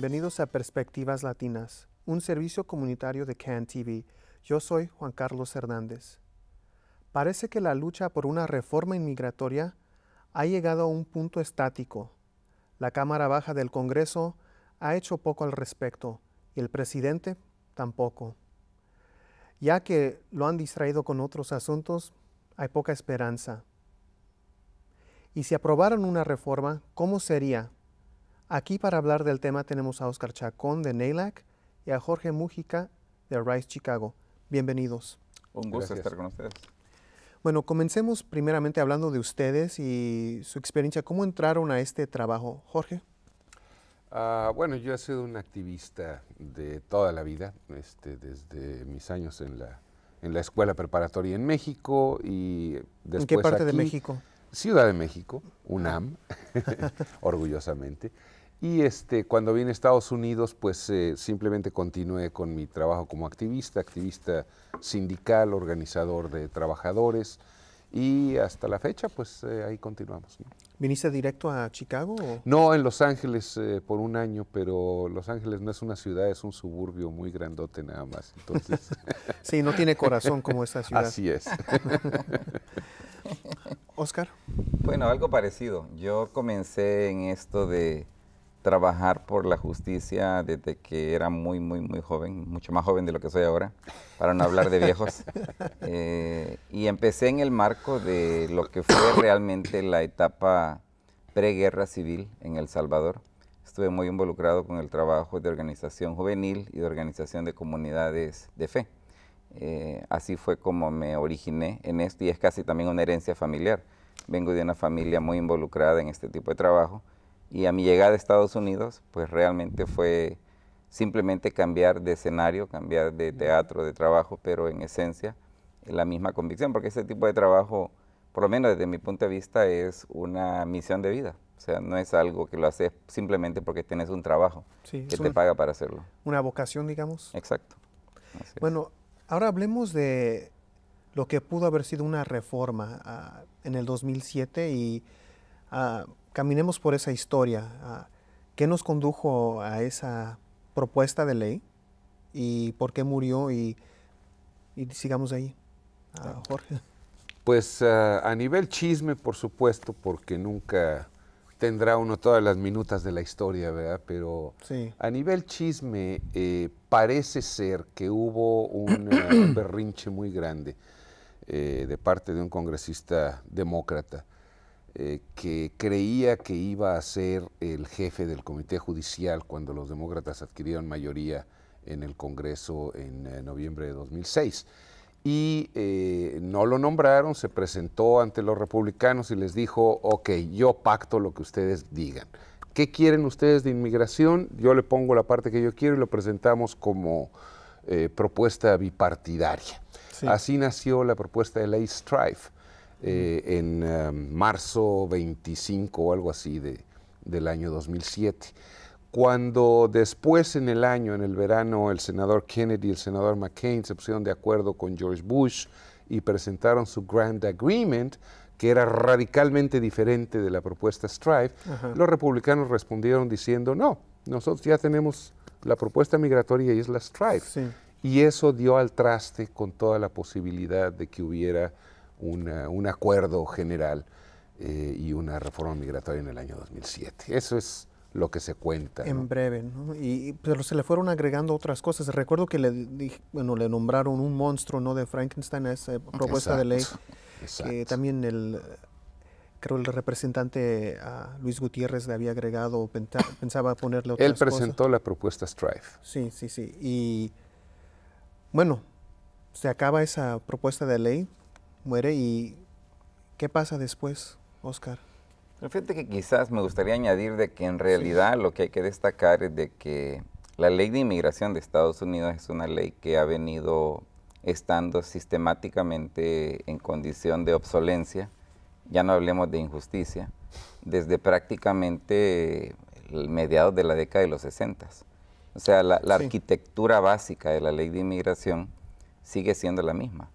bienvenidos a Perspectivas Latinas, un servicio comunitario de CAN TV. Yo soy Juan Carlos Hernández. Parece que la lucha por una reforma inmigratoria ha llegado a un punto estático. La Cámara Baja del Congreso ha hecho poco al respecto y el presidente tampoco. Ya que lo han distraído con otros asuntos, hay poca esperanza. Y si aprobaran una reforma, ¿cómo sería? Aquí para hablar del tema tenemos a Oscar Chacón de NALAC y a Jorge Mújica de Rice Chicago. Bienvenidos. Un gusto estar con ustedes. Bueno, comencemos primeramente hablando de ustedes y su experiencia. ¿Cómo entraron a este trabajo? Jorge. Bueno, yo he sido un activista de toda la vida, desde mis años en la escuela preparatoria en México y después ¿En qué parte aquí, de México? Ciudad de México, UNAM, orgullosamente. Y cuando vine a Estados Unidos, pues simplemente continué con mi trabajo como activista sindical, organizador de trabajadores, y hasta la fecha, pues ahí continuamos, ¿no? ¿Viniste directo a Chicago? ¿O? No, en Los Ángeles por un año, pero Los Ángeles no es una ciudad, es un suburbio muy grandote nada más. Entonces, sí, no tiene corazón como esta ciudad. Así es. Oscar. Bueno, algo parecido. Yo comencé en esto de trabajar por la justicia desde que era muy joven, mucho más joven de lo que soy ahora, para no hablar de viejos. Y empecé en el marco de lo que fue realmente la etapa preguerra civil en El Salvador. Estuve muy involucrado con el trabajo de organización juvenil y de organización de comunidades de fe. Así fue como me originé en esto y es casi también una herencia familiar. Vengo de una familia muy involucrada en este tipo de trabajo. Y a mi llegada a Estados Unidos, pues realmente fue simplemente cambiar de escenario, cambiar de teatro, de trabajo, pero en esencia la misma convicción, porque ese tipo de trabajo, por lo menos desde mi punto de vista, es una misión de vida. O sea, no es algo que lo haces simplemente porque tienes un trabajo que te paga para hacerlo. Una vocación, digamos. Exacto. Bueno, ahora hablemos de lo que pudo haber sido una reforma en el 2007 y caminemos por esa historia. ¿Qué nos condujo a esa propuesta de ley y por qué murió? Y sigamos ahí. Jorge. Pues a nivel chisme, por supuesto, porque nunca tendrá uno todas las minutas de la historia, ¿verdad? Pero sí. A nivel chisme parece ser que hubo un berrinche muy grande de parte de un congresista demócrata que creía que iba a ser el jefe del comité judicial cuando los demócratas adquirieron mayoría en el Congreso en noviembre de 2006. Y no lo nombraron, se presentó ante los republicanos y les dijo, ok, yo pacto lo que ustedes digan. ¿Qué quieren ustedes de inmigración? Yo le pongo la parte que yo quiero y lo presentamos como propuesta bipartidaria. Sí. Así nació la propuesta de ley Strife. En marzo 25 o algo así del año 2007. Cuando después en el verano, el senador Kennedy y el senador McCain se pusieron de acuerdo con George Bush y presentaron su Grand Agreement, que era radicalmente diferente de la propuesta Strife, los republicanos respondieron diciendo, no, nosotros ya tenemos la propuesta migratoria y es la Strife. Sí. Y eso dio al traste con toda la posibilidad de que hubiera un acuerdo general y una reforma migratoria en el año 2007. Eso es lo que se cuenta. En breve, ¿no? Pero se le fueron agregando otras cosas. Recuerdo que le nombraron un monstruo, ¿no? De Frankenstein a esa propuesta de ley. Exacto. También creo el representante Luis Gutiérrez le había agregado, pensaba ponerle otras cosas. Él presentó la propuesta Strife. Sí. Y bueno, se acaba esa propuesta de ley, muere, y ¿qué pasa después, Oscar? Fíjate que quizás me gustaría añadir de que en realidad lo que hay que destacar es de que la ley de inmigración de Estados Unidos es una ley que ha venido estando sistemáticamente en condición de obsolencia, ya no hablemos de injusticia, desde prácticamente mediados de la década de los 60. O sea, la arquitectura básica de la ley de inmigración sigue siendo la misma.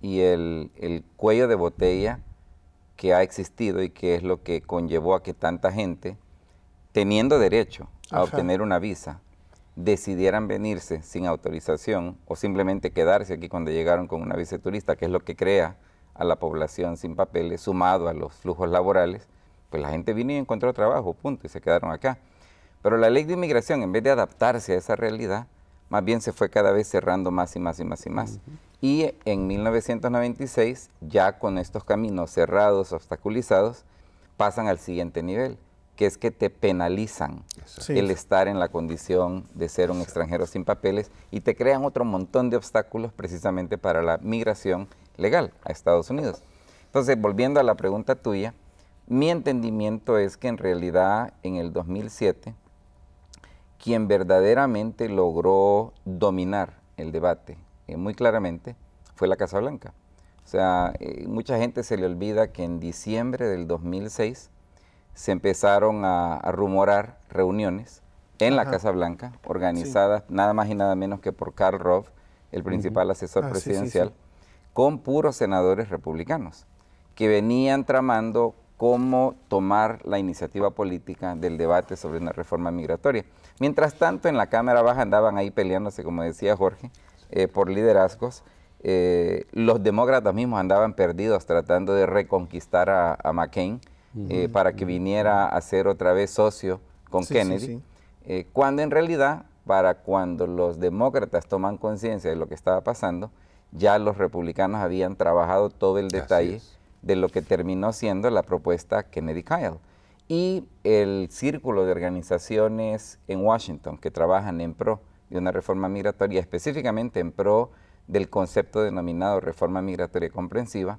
Y el cuello de botella que ha existido y que es lo que conllevó a que tanta gente, teniendo derecho a obtener una visa decidieran venirse sin autorización o simplemente quedarse aquí cuando llegaron con una visa de turista, que es lo que crea a la población sin papeles, sumado a los flujos laborales, pues la gente vino y encontró trabajo, punto, y se quedaron acá. Pero la ley de inmigración, en vez de adaptarse a esa realidad, más bien se fue cada vez cerrando más y más y más y más. Y en 1996, ya con estos caminos cerrados, obstaculizados, pasan al siguiente nivel, que es que te penalizan el estar en la condición de ser un extranjero sin papeles y te crean otro montón de obstáculos precisamente para la migración legal a Estados Unidos. Entonces, volviendo a la pregunta tuya, mi entendimiento es que en realidad en el 2007, quien verdaderamente logró dominar el debate muy claramente fue la Casa Blanca. O sea, mucha gente se le olvida que en diciembre del 2006 se empezaron a rumorar reuniones en la Casa Blanca, organizadas nada más y nada menos que por Karl Rove, el principal asesor presidencial, con puros senadores republicanos, que venían tramando cómo tomar la iniciativa política del debate sobre una reforma migratoria. Mientras tanto, en la Cámara Baja andaban ahí peleándose, como decía Jorge, por liderazgos. Los demócratas mismos andaban perdidos tratando de reconquistar a McCain, para que viniera a ser otra vez socio con Kennedy, cuando en realidad, para cuando los demócratas toman conciencia de lo que estaba pasando, ya los republicanos habían trabajado todo el detalle de lo que terminó siendo la propuesta Kennedy-Kyle. Y el círculo de organizaciones en Washington que trabajan en pro de una reforma migratoria, específicamente en pro del concepto denominado reforma migratoria comprensiva,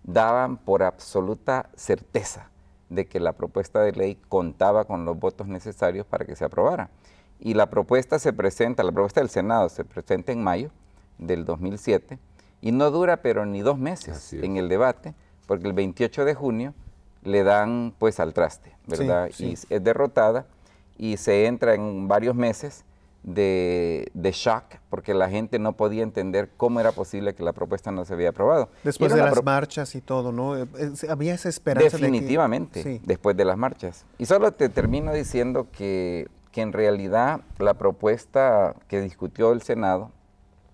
daban por absoluta certeza de que la propuesta de ley contaba con los votos necesarios para que se aprobara. Y la propuesta se presenta, la propuesta del Senado se presenta en mayo del 2007 y no dura pero ni 2 meses en el debate, porque el 28 de junio le dan pues al traste, ¿verdad? Y es derrotada y se entra en varios meses de shock, porque la gente no podía entender cómo era posible que la propuesta no se había aprobado. Después de las marchas y todo, ¿no? Había esa esperanza. Definitivamente, de que, después de las marchas. Y solo te termino diciendo que en realidad la propuesta que discutió el Senado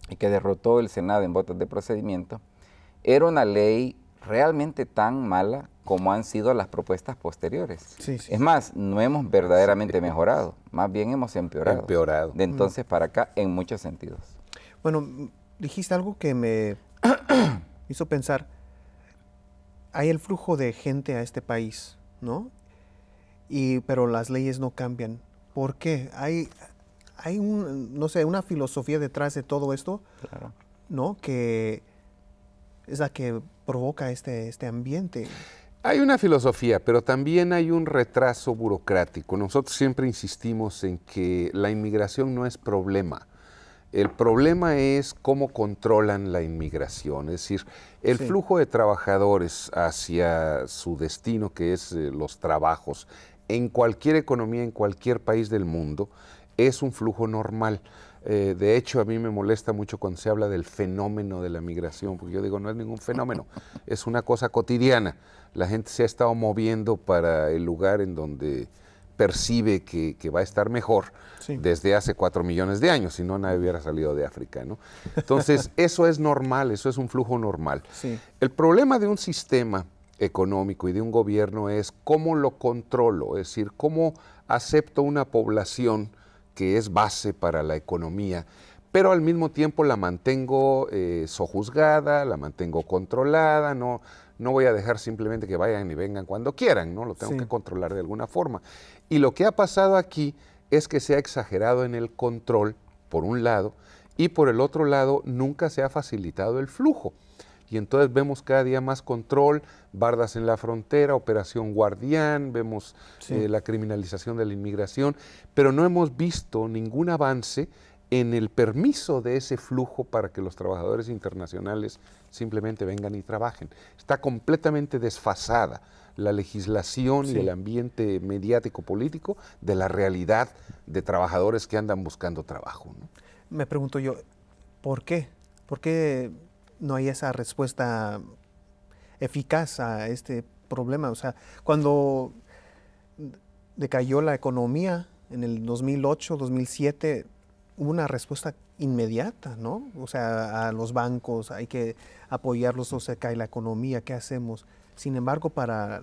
y que derrotó el Senado en votos de procedimiento era una ley realmente tan mala como han sido las propuestas posteriores. Es más, no hemos verdaderamente mejorado, más bien hemos empeorado. De entonces para acá, en muchos sentidos. Bueno, dijiste algo que me hizo pensar. Hay el flujo de gente a este país, ¿no? Pero las leyes no cambian. ¿Por qué? Hay no sé, una filosofía detrás de todo esto, ¿no? Que es la que provoca este ambiente. Hay una filosofía, pero también hay un retraso burocrático. Nosotros siempre insistimos en que la inmigración no es problema. El problema es cómo controlan la inmigración. Es decir, el flujo de trabajadores hacia su destino, que es los trabajos, en cualquier economía, en cualquier país del mundo, es un flujo normal. De hecho, a mí me molesta mucho cuando se habla del fenómeno de la migración, porque yo digo, no es ningún fenómeno, es una cosa cotidiana. La gente se ha estado moviendo para el lugar en donde percibe que va a estar mejor desde hace 4 millones de años, si no nadie hubiera salido de África, ¿no? Entonces, eso es normal, eso es un flujo normal. El problema de un sistema económico y de un gobierno es cómo lo controlo, es decir, cómo acepto una población que es base para la economía, pero al mismo tiempo la mantengo sojuzgada, la mantengo controlada, no voy a dejar simplemente que vayan y vengan cuando quieran, ¿no? Lo tengo que controlar de alguna forma. Y lo que ha pasado aquí es que se ha exagerado en el control, por un lado, y por el otro lado nunca se ha facilitado el flujo. Y entonces vemos cada día más control, bardas en la frontera, operación Guardián, vemos la criminalización de la inmigración, pero no hemos visto ningún avance en el permiso de ese flujo para que los trabajadores internacionales simplemente vengan y trabajen. Está completamente desfasada la legislación y el ambiente mediático político de la realidad de trabajadores que andan buscando trabajo, ¿no? Me pregunto yo, ¿por qué? ¿Por qué no hay esa respuesta eficaz a este problema? O sea, cuando decayó la economía, en el 2008, 2007, hubo una respuesta inmediata, ¿no? O sea, a los bancos, hay que apoyarlos o se cae la economía, ¿qué hacemos? Sin embargo, para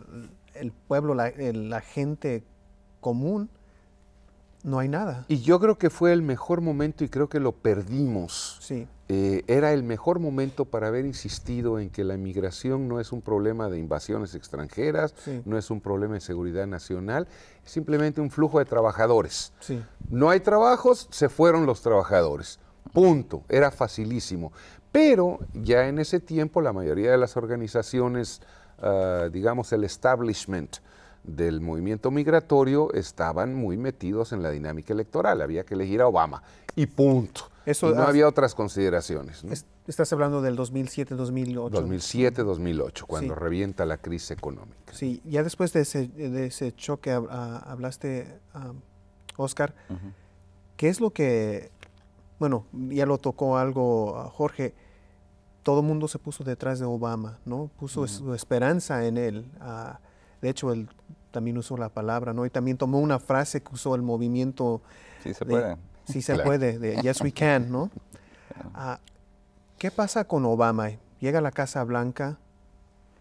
el pueblo, la gente común, no hay nada. Y yo creo que fue el mejor momento y creo que lo perdimos. Sí. Era el mejor momento para haber insistido en que la inmigración no es un problema de invasiones extranjeras, Sí. no es un problema de seguridad nacional, es simplemente un flujo de trabajadores. Sí. No hay trabajos, se fueron los trabajadores. Punto. Era facilísimo. Pero ya en ese tiempo la mayoría de las organizaciones, digamos el establishment del movimiento migratorio, estaban muy metidos en la dinámica electoral. Había que elegir a Obama y punto. Eso Y no había otras consideraciones, ¿no? Estás hablando del 2007, 2008. 2007, 2008, cuando Sí. revienta la crisis económica. Sí, ya después de ese choque hablaste, Oscar, ¿qué es lo que, bueno, ya lo tocó algo Jorge, todo el mundo se puso detrás de Obama, ¿no? Puso su esperanza en él. De hecho, él también usó la palabra, ¿no? Y también tomó una frase que usó el movimiento. Sí se puede. Sí se Claro. puede, de Yes We Can, ¿no? ¿Qué pasa con Obama? Llega a la Casa Blanca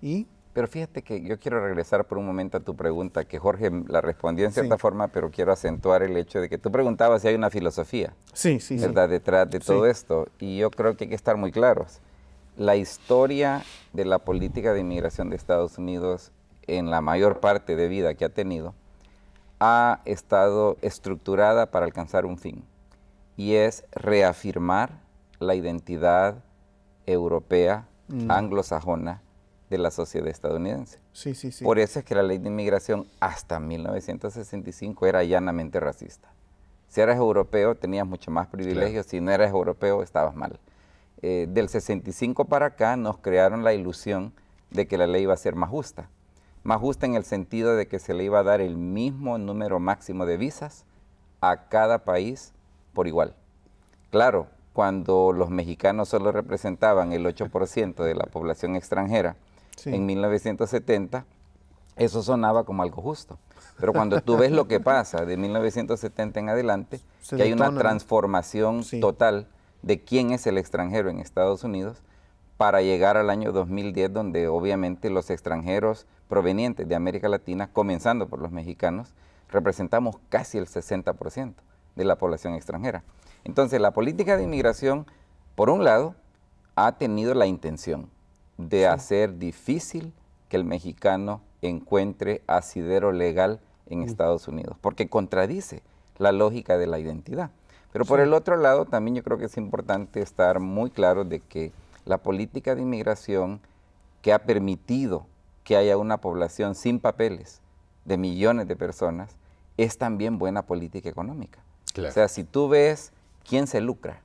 y... Pero fíjate que yo quiero regresar por un momento a tu pregunta, que Jorge la respondió en cierta Sí. forma, pero quiero acentuar el hecho de que tú preguntabas si hay una filosofía, Sí, sí, sí. ¿verdad?, detrás de todo Sí. esto. Y yo creo que hay que estar muy claros. La historia de la política de inmigración de Estados Unidos, en la mayor parte de vida que ha tenido, ha estado estructurada para alcanzar un fin, y es reafirmar la identidad europea, anglosajona, de la sociedad estadounidense. Sí, sí, sí. Por eso es que la ley de inmigración hasta 1965 era llanamente racista. Si eras europeo tenías mucho más privilegios, si no eras europeo estabas mal. Del 65 para acá nos crearon la ilusión de que la ley iba a ser más justa en el sentido de que se le iba a dar el mismo número máximo de visas a cada país por igual. Claro, cuando los mexicanos solo representaban el 8% de la población extranjera, Sí. en 1970, eso sonaba como algo justo. Pero cuando tú ves lo que pasa de 1970 en adelante, Se que hay una detona, ¿no? transformación Sí. total de quién es el extranjero en Estados Unidos, para llegar al año 2010, donde obviamente los extranjeros provenientes de América Latina, comenzando por los mexicanos, representamos casi el 60% de la población extranjera. Entonces, la política de inmigración, por un lado, ha tenido la intención de hacer difícil que el mexicano encuentre asidero legal en Estados Unidos, porque contradice la lógica de la identidad. Pero por el otro lado, también yo creo que es importante estar muy claro de que la política de inmigración, que ha permitido que haya una población sin papeles de millones de personas, es también buena política económica. Claro. O sea, si tú ves quién se lucra,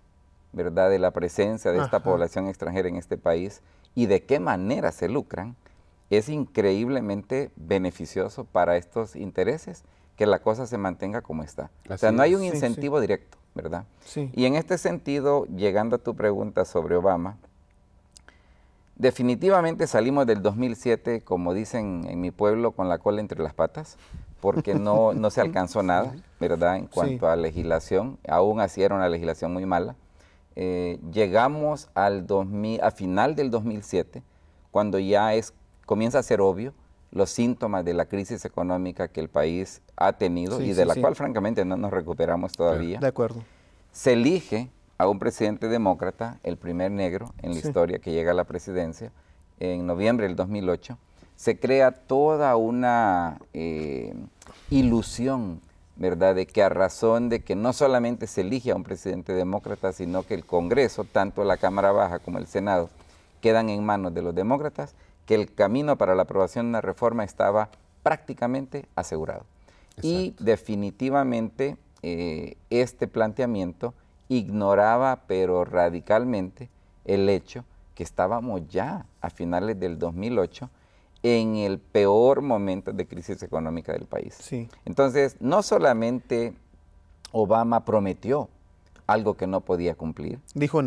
¿verdad?, de la presencia de esta Ajá. población extranjera en este país y de qué manera se lucran, es increíblemente beneficioso para estos intereses que la cosa se mantenga como está. O sea, Así no hay es. un Sí, incentivo directo, ¿verdad? Sí. Y en este sentido, llegando a tu pregunta sobre Obama, definitivamente salimos del 2007, como dicen en mi pueblo, con la cola entre las patas, porque no se alcanzó nada, ¿verdad?, en cuanto a legislación. Aún así era una legislación muy mala. Llegamos a final del 2007, cuando ya comienza a ser obvio los síntomas de la crisis económica que el país ha tenido, Sí, y sí, de la sí. cual francamente no nos recuperamos todavía. De acuerdo. Se elige a un presidente demócrata, el primer negro en la Sí. historia que llega a la presidencia, en noviembre del 2008. Se crea toda una ilusión, ¿verdad?, de que a razón de que no solamente se elige a un presidente demócrata, sino que el Congreso, tanto la Cámara Baja como el Senado, quedan en manos de los demócratas, que el camino para la aprobación de una reforma estaba prácticamente asegurado. Y definitivamente este planteamiento ignoraba, pero radicalmente, el hecho que estábamos ya a finales del 2008 en el peor momento de crisis económica del país. Sí. Entonces, no solamente Obama prometió algo que no podía cumplir. Dijo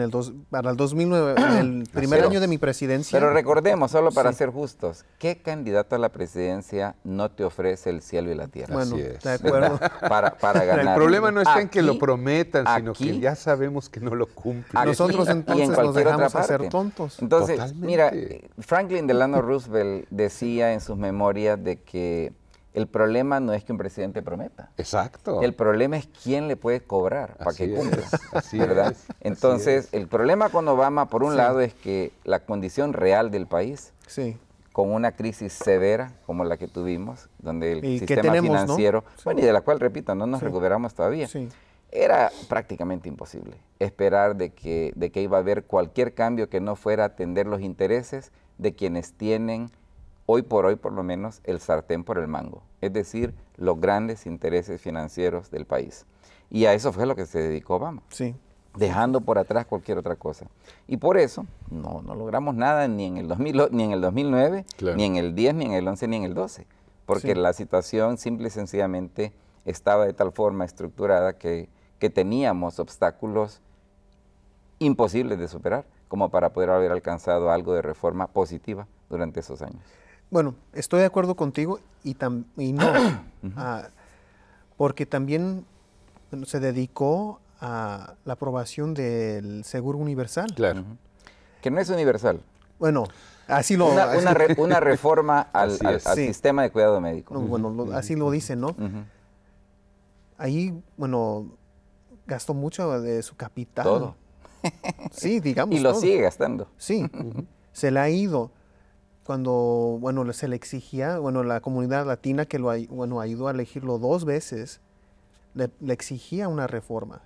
para el 2009, en el primer año de mi presidencia. Pero recordemos, solo para ser justos, ¿qué candidato a la presidencia no te ofrece el cielo y la tierra? Bueno, Así es. de acuerdo. Para ganar. El problema no está en que lo Aquí- prometan, sino aquí- que ya sabemos que no lo cumplen. Aquí Nosotros y en entonces nos cualquier otra dejamos parte. hacer tontos. Entonces, Totalmente. mira, Franklin Delano Roosevelt decía en sus memorias de que el problema no es que un presidente prometa. Exacto. El problema es quién le puede cobrar para Así que es, cumpla, así ¿verdad? es, así Entonces, es. el problema con Obama, por un Sí. lado, es que la condición real del país, Sí. con una crisis severa como la que tuvimos, donde el ¿Y qué sistema tenemos, no? financiero, Sí. bueno, y de la cual, repito, no nos Sí. recuperamos todavía, Sí. era prácticamente imposible esperar de que iba a haber cualquier cambio que no fuera a atender los intereses de quienes tienen, hoy por lo menos, el sartén por el mango, es decir, los grandes intereses financieros del país. Y a eso fue lo que se dedicó Obama, Sí. dejando por atrás cualquier otra cosa. Y por eso no logramos nada ni en el 2009, Claro. ni en el 10, ni en el 11, ni en el 12, porque Sí. la situación simple y sencillamente estaba de tal forma estructurada que teníamos obstáculos imposibles de superar como para poder haber alcanzado algo de reforma positiva durante esos años. Bueno, estoy de acuerdo contigo y no, porque también bueno, se dedicó a la aprobación del Seguro Universal. Claro. Ujú. Que no es universal. Bueno, así lo... Una reforma al Así es. Sí. sistema de cuidado médico. no, bueno, así lo dice, ¿no? Ujú. Ahí, bueno, gastó mucho de su capital. Todo. Sí, digamos Y lo todo. sigue gastando. Sí, se le ha ido. Cuando, bueno, se le exigía, bueno, la comunidad latina que bueno, ayudó a elegirlo 2 veces, le exigía una reforma.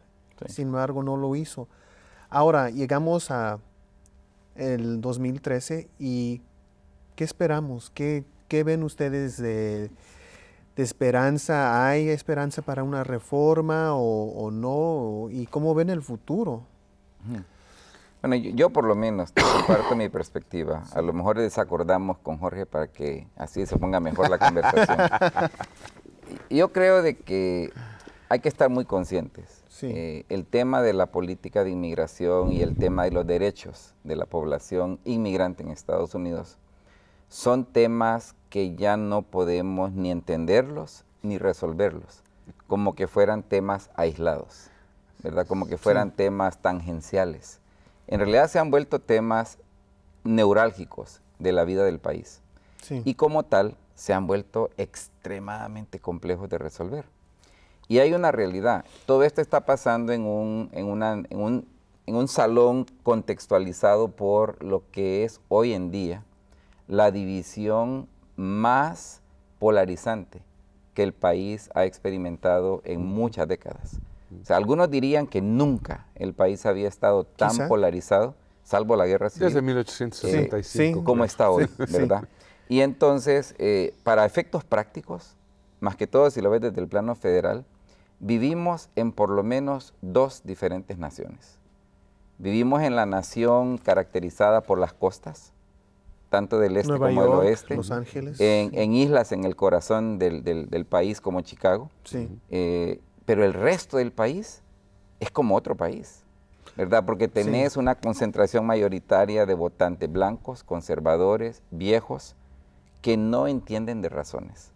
Sí. Sin embargo, no lo hizo. Ahora, llegamos a el 2013 y ¿qué esperamos? ¿Qué ven ustedes de esperanza? ¿Hay esperanza para una reforma o no? ¿Y cómo ven el futuro? Bueno, yo por lo menos te comparto mi perspectiva. A lo mejor desacordamos con Jorge para que así se ponga mejor la conversación. Yo creo de que hay que estar muy conscientes. Sí. El tema de la política de inmigración y el tema de los derechos de la población inmigrante en Estados Unidos son temas que ya no podemos ni entenderlos ni resolverlos, como que fueran temas aislados, ¿verdad? Como que fueran temas tangenciales. En realidad se han vuelto temas neurálgicos de la vida del país Sí. y como tal se han vuelto extremadamente complejos de resolver. Y hay una realidad, todo esto está pasando en un salón contextualizado por lo que es hoy en día la división más polarizante que el país ha experimentado en muchas décadas. O sea, algunos dirían que nunca el país había estado tan Quizá. polarizado, salvo la guerra civil, Desde 1865. Sí. como está hoy, Sí. ¿verdad? Y entonces, para efectos prácticos, más que todo si lo ves desde el plano federal, vivimos en por lo menos 2 diferentes naciones. Vivimos en la nación caracterizada por las costas, tanto del este Nueva como York, del oeste, Los Ángeles. en islas en el corazón del país como Chicago, Sí. pero el resto del país es como otro país, ¿verdad? Porque tenés una concentración mayoritaria de votantes blancos, conservadores, viejos, que no entienden de razones.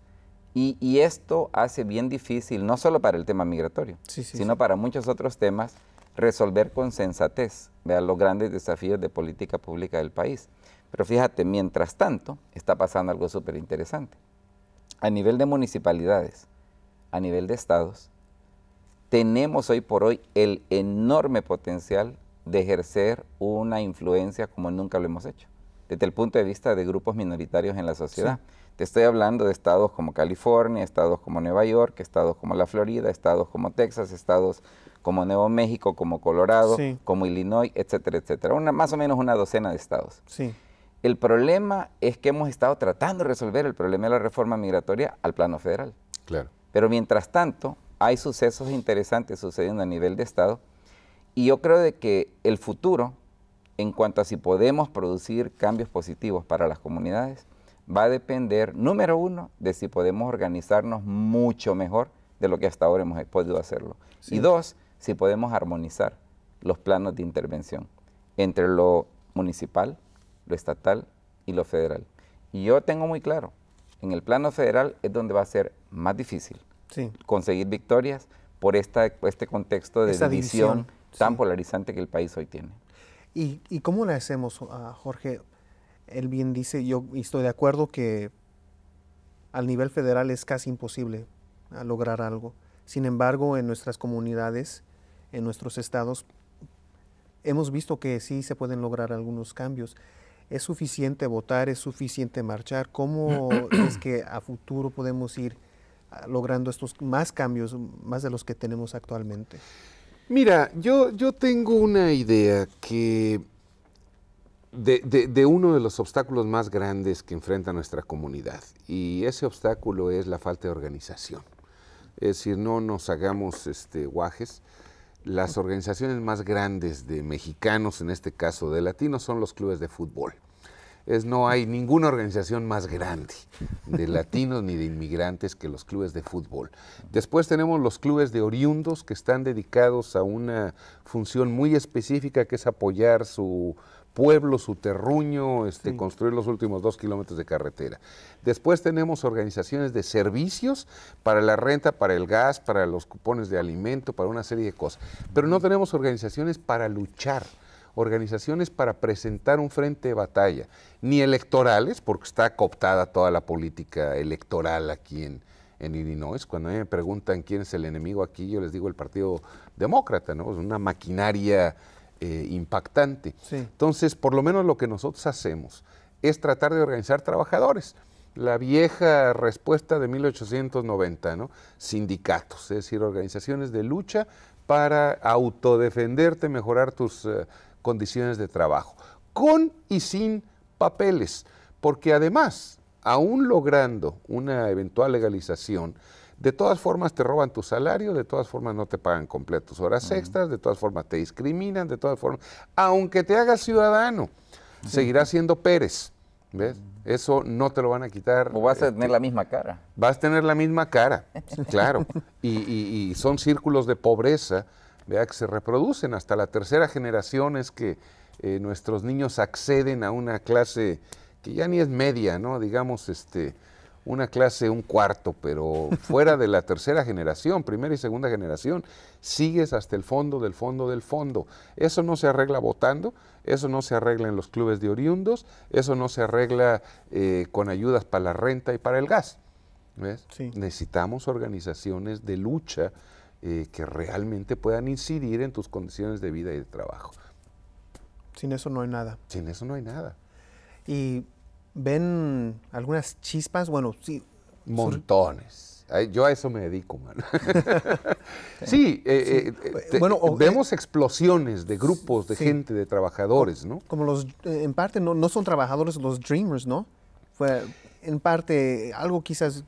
Y esto hace bien difícil, no solo para el tema migratorio, Sí, sí, sino sí. para muchos otros temas, resolver con sensatez, ¿verdad? Los grandes desafíos de política pública del país. Pero fíjate, mientras tanto, está pasando algo súper interesante. A nivel de municipalidades, a nivel de estados, tenemos hoy por hoy el enorme potencial de ejercer una influencia como nunca lo hemos hecho, desde el punto de vista de grupos minoritarios en la sociedad. Te estoy hablando de estados como California, estados como Nueva York, estados como la Florida, estados como Texas, estados como Nuevo México, como Colorado, Sí. como Illinois, etcétera, etcétera. Más o menos una docena de estados. Sí. El problema es que hemos estado tratando de resolver el problema de la reforma migratoria al plano federal. Claro. Pero mientras tanto, hay sucesos interesantes sucediendo a nivel de Estado y yo creo de que el futuro, en cuanto a si podemos producir cambios positivos para las comunidades, va a depender, número 1, de si podemos organizarnos mucho mejor de lo que hasta ahora hemos podido hacerlo. Sí. Y 2, si podemos armonizar los planos de intervención entre lo municipal, lo estatal y lo federal. Y yo tengo muy claro, en el plano federal es donde va a ser más difícil conseguir victorias por este contexto de división tan polarizante que el país hoy tiene. ¿Y cómo le hacemos, Jorge? Él bien dice, yo estoy de acuerdo que al nivel federal es casi imposible lograr algo. Sin embargo, en nuestras comunidades, en nuestros estados, hemos visto que sí se pueden lograr algunos cambios. ¿Es suficiente votar? ¿Es suficiente marchar? ¿Cómo es que a futuro podemos ir logrando estos más cambios, más de los que tenemos actualmente? Mira, yo tengo una idea que de uno de los obstáculos más grandes que enfrenta nuestra comunidad, y ese obstáculo es la falta de organización. Es decir, no nos hagamos guajes. Las organizaciones más grandes de mexicanos, en este caso de latinos, son los clubes de fútbol. No hay ninguna organización más grande de latinos ni de inmigrantes que los clubes de fútbol. Después tenemos los clubes de oriundos, que están dedicados a una función muy específica, que es apoyar su pueblo, su terruño, construir los últimos 2 kilómetros de carretera. Después tenemos organizaciones de servicios para la renta, para el gas, para los cupones de alimento, para una serie de cosas. Pero no tenemos organizaciones para luchar, organizaciones para presentar un frente de batalla, ni electorales, porque está cooptada toda la política electoral aquí en Illinois. Cuando a mí me preguntan quién es el enemigo aquí, yo les digo el Partido Demócrata, ¿no? Es una maquinaria impactante. Entonces, por lo menos lo que nosotros hacemos es tratar de organizar trabajadores. La vieja respuesta de 1890, ¿no? Sindicatos, es decir, organizaciones de lucha para autodefenderte, mejorar tus condiciones de trabajo, con y sin papeles, porque además, aún logrando una eventual legalización, de todas formas te roban tu salario, de todas formas no te pagan completas horas extras, de todas formas te discriminan, de todas formas, aunque te hagas ciudadano, seguirás siendo Pérez, ¿ves? Eso no te lo van a quitar. O vas a tener la misma cara. Vas a tener la misma cara, claro, y son círculos de pobreza, ¿verdad?, que se reproducen hasta la tercera generación. Es que nuestros niños acceden a una clase que ya ni es media, ¿no? Digamos, una clase, un cuarto, pero fuera de la tercera generación, primera y segunda generación, sigues hasta el fondo del fondo del fondo. Eso no se arregla votando, eso no se arregla en los clubes de oriundos, eso no se arregla con ayudas para la renta y para el gas. ¿Ves? Necesitamos organizaciones de lucha que realmente puedan incidir en tus condiciones de vida y de trabajo. Sin eso no hay nada. Sin eso no hay nada. Y ¿ven algunas chispas? Bueno, sí. Montones. Yo a eso me dedico, mano. Vemos explosiones de grupos de gente, de trabajadores, ¿no? Como los, en parte, no son trabajadores, los Dreamers, ¿no? Fue, en parte, algo quizás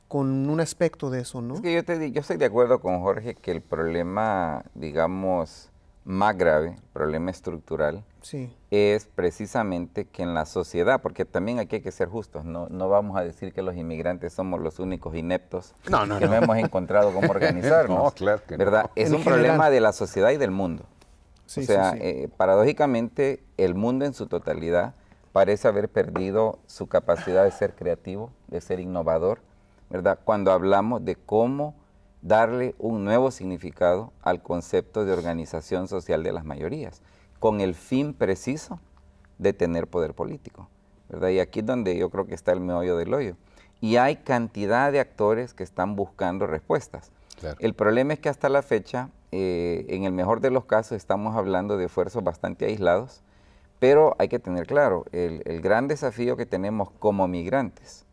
con un aspecto de eso, ¿no? Es que yo estoy de acuerdo con Jorge que el problema, digamos, más grave, el problema estructural, es precisamente que en la sociedad, porque también aquí hay que ser justos, no vamos a decir que los inmigrantes somos los únicos ineptos que no hemos encontrado cómo organizarnos. No, claro que ¿verdad? No. Es un problema de la sociedad y del mundo. Paradójicamente, el mundo en su totalidad parece haber perdido su capacidad de ser creativo, de ser innovador, ¿verdad? Cuando hablamos de cómo darle un nuevo significado al concepto de organización social de las mayorías, con el fin preciso de tener poder político, ¿verdad? Y aquí es donde yo creo que está el meollo del hoyo. Y hay cantidad de actores que están buscando respuestas. Claro. El problema es que hasta la fecha, en el mejor de los casos, estamos hablando de esfuerzos bastante aislados, pero hay que tener claro, el gran desafío que tenemos como migrantes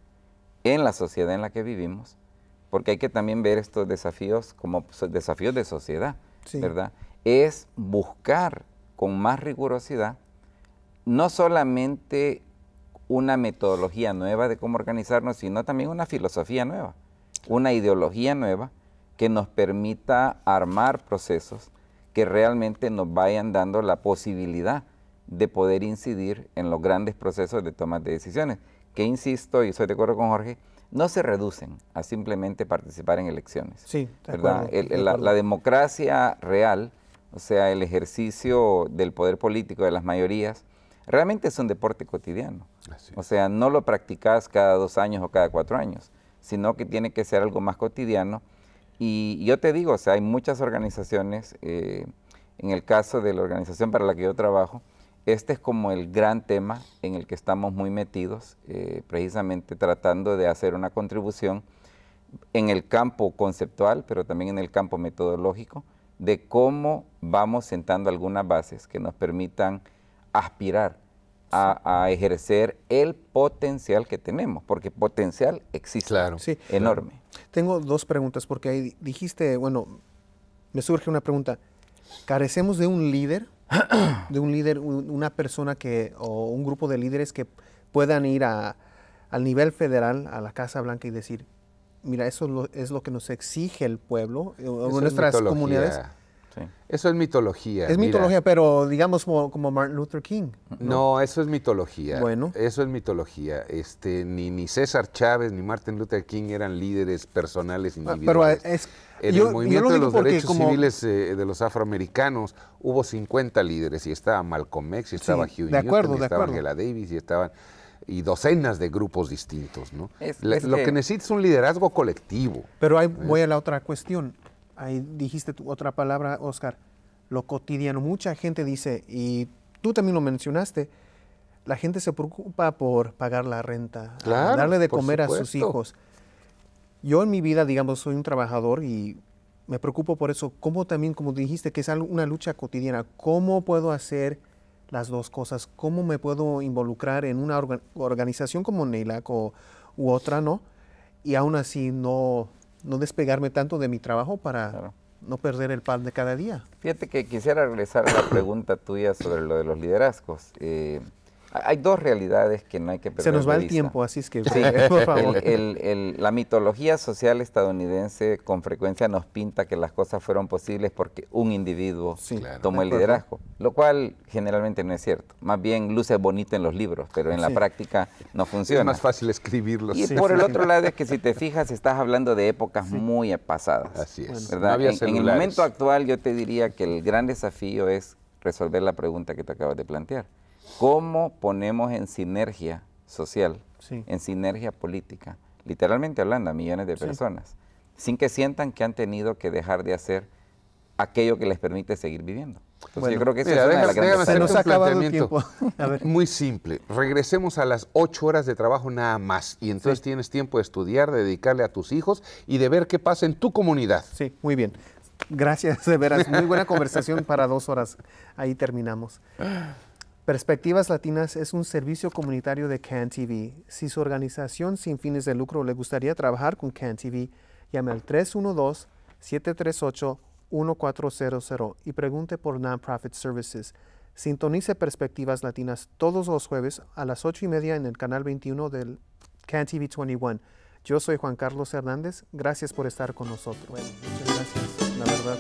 en la sociedad en la que vivimos, porque hay que también ver estos desafíos como desafíos de sociedad, ¿verdad? Es buscar con más rigurosidad no solamente una metodología nueva de cómo organizarnos, sino también una filosofía nueva, una ideología nueva que nos permita armar procesos que realmente nos vayan dando la posibilidad de poder incidir en los grandes procesos de toma de decisiones, que insisto, y estoy de acuerdo con Jorge, no se reducen a simplemente participar en elecciones. Sí, de ¿verdad? acuerdo, de La acuerdo. democracia real, o sea, el ejercicio del poder político de las mayorías, realmente es un deporte cotidiano. Así O es. sea, no lo practicas cada 2 años o cada 4 años, sino que tiene que ser algo más cotidiano. Y yo te digo, o sea, hay muchas organizaciones, en el caso de la organización para la que yo trabajo, este es como el gran tema en el que estamos muy metidos, precisamente tratando de hacer una contribución en el campo conceptual, pero también en el campo metodológico, de cómo vamos sentando algunas bases que nos permitan aspirar a ejercer el potencial que tenemos, porque potencial existe, Claro. Sí. enorme. Tengo 2 preguntas, porque ahí dijiste, bueno, me surge una pregunta. ¿Carecemos de un líder? De un líder, una persona que, o un grupo de líderes que puedan ir al nivel federal, a la Casa Blanca y decir, mira, eso es lo que nos exige el pueblo, o Eso es nuestras mitología. comunidades. Sí. Eso es mitología. Es mira. mitología, pero digamos como Martin Luther King. No, eso es mitología. Bueno. Eso es mitología. Ni César Chávez ni Martin Luther King eran líderes personales Pero individuales. es, En yo el movimiento lo de digo los porque derechos como- civiles de los afroamericanos hubo 50 líderes y estaba Malcolm X, y estaba Sí, Huey de acuerdo, Newton, y de estaba acuerdo. Angela Davis y docenas de grupos distintos, ¿no? Es Lo que necesita es un liderazgo colectivo. Pero ahí voy a la otra cuestión. Ahí dijiste otra palabra, Oscar, lo cotidiano. Mucha gente dice, y tú también lo mencionaste, la gente se preocupa por pagar la renta, Claro, darle de por comer a sus supuesto. hijos. Yo en mi vida, digamos, soy un trabajador y me preocupo por eso. Como también, como dijiste, que es una lucha cotidiana. ¿Cómo puedo hacer las dos cosas? ¿Cómo me puedo involucrar en una organización como NAILAC u otra, no? Y aún así no despegarme tanto de mi trabajo para Claro. no perder el pan de cada día. Fíjate que quisiera regresar a la pregunta tuya sobre lo de los liderazgos. Hay 2 realidades que no hay que perder Se nos va de el vista. tiempo, así es que, Sí, por favor. la mitología social estadounidense con frecuencia nos pinta que las cosas fueron posibles porque un individuo Sí, Claro. tomó de el acuerdo. liderazgo, lo cual generalmente no es cierto. Más bien luce bonito en los libros, pero en la Sí. práctica no Es funciona. más fácil escribirlo. Y Sí, por sí, el sí. otro lado es que si te fijas, estás hablando de épocas muy pasadas. Así es. ¿verdad? No había En el celulares. momento actual yo te diría que el gran desafío es resolver la pregunta que te acabas de plantear. ¿Cómo ponemos en sinergia social, Sí. en sinergia política, literalmente hablando a millones de personas, sin que sientan que han tenido que dejar de hacer aquello que les permite seguir viviendo? Entonces Bueno, yo creo que esa mira, es una de las déjame grandes Se nos hacerte ha un acabado el planteamiento tiempo. A ver. Muy simple. Regresemos a las 8 horas de trabajo nada más. Y entonces Sí. tienes tiempo de estudiar, de dedicarle a tus hijos y de ver qué pasa en tu comunidad. Sí, muy bien. Gracias, de veras. Muy buena conversación para 2 horas. Ahí terminamos. Perspectivas Latinas es un servicio comunitario de CAN TV. Si su organización sin fines de lucro le gustaría trabajar con CAN TV, llame al 312-738-1400 y pregunte por Nonprofit Services. Sintonice Perspectivas Latinas todos los jueves a las 8:30 en el canal 21 del CAN TV 21. Yo soy Juan Carlos Hernández. Gracias por estar con nosotros. Bueno, muchas gracias, la verdad.